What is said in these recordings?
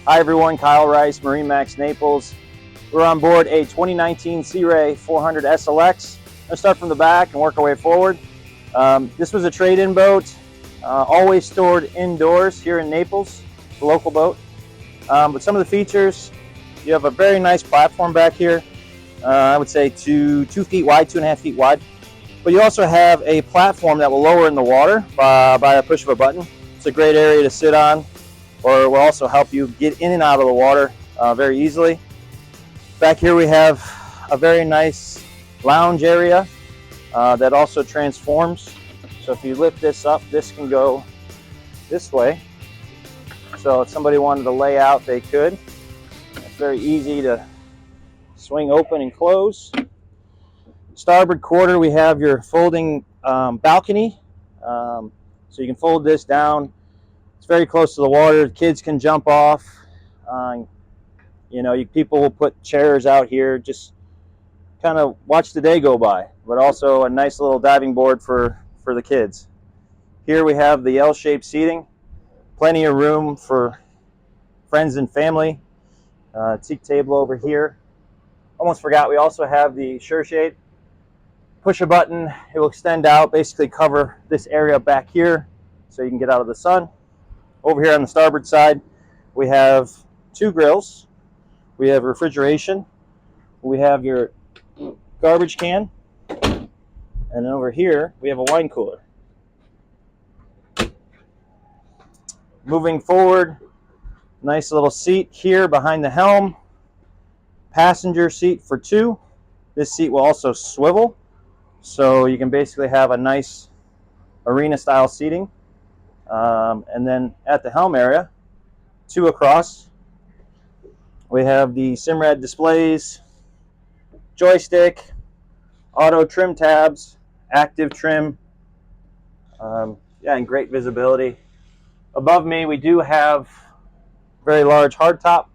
Hi everyone, Kyle Rice, MarineMax Naples. We're on board a 2019 Sea Ray 400 SLX. Let's start from the back and work our way forward. This was a trade-in boat, always stored indoors here in Naples, the local boat. But some of the features, you have a very nice platform back here. I would say 2 feet wide, 2.5 feet wide. But you also have a platform that will lower in the water by a push of a button. It's a great area to sit on, or it will also help you get in and out of the water very easily. Back here we have a very nice lounge area that also transforms. So if you lift this up, this can go this way. So if somebody wanted to lay out, they could. It's very easy to swing open and close. Starboard quarter, we have your folding balcony. So you can fold this down. It's very close to the water. The kids can jump off. People will put chairs out here, just kind of watch the day go by, but also a nice little diving board for the kids. Here we have the L-shaped seating, plenty of room for friends and family. Teak table over here. Almost forgot, we also have the sure shade. Push a button, it will extend out, basically cover this area back here so you can get out of the sun. Over here on the starboard side, we have 2 grills. We have refrigeration. We have your garbage can. And then over here, we have a wine cooler. Moving forward, nice little seat here behind the helm. Passenger seat for 2. This seat will also swivel, so you can basically have a nice arena style seating. And then at the helm area, 2 across, we have the Simrad displays, joystick, auto trim tabs, active trim, and great visibility. Above me we do have very large hardtop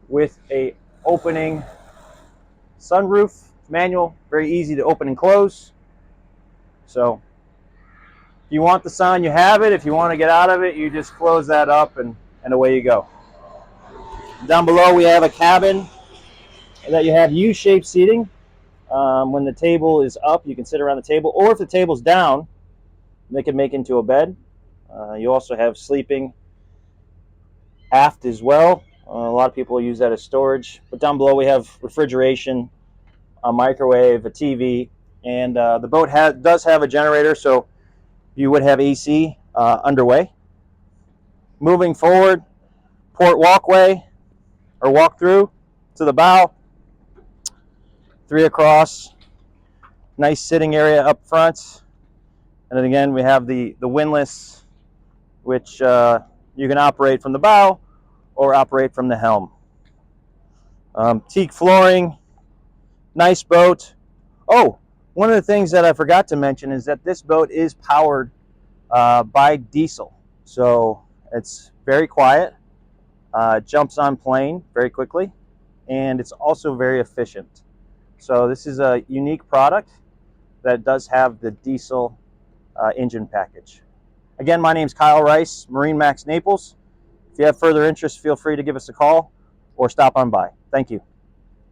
with a opening sunroof, manual, very easy to open and close. So if you want the sun, you have it. If you want to get out of it, you just close that up and away you go. Down below we have a cabin that you have U-shaped seating. When the table is up, you can sit around the table, or if the table's down, they can make into a bed. You also have sleeping aft as well. A lot of people use that as storage. But down below we have refrigeration, a microwave, a TV, and the boat does have a generator, so you would have AC underway. Moving forward, port walkway or walk through to the bow. 3 across, nice sitting area up front. And then again, we have the windlass, which you can operate from the bow or operate from the helm. Teak flooring, nice boat. Oh, one of the things that I forgot to mention is that this boat is powered by diesel. So it's very quiet, jumps on plane very quickly, and it's also very efficient. So this is a unique product that does have the diesel engine package. Again, my name is Kyle Rice, MarineMax Naples. If you have further interest, feel free to give us a call or stop on by. Thank you.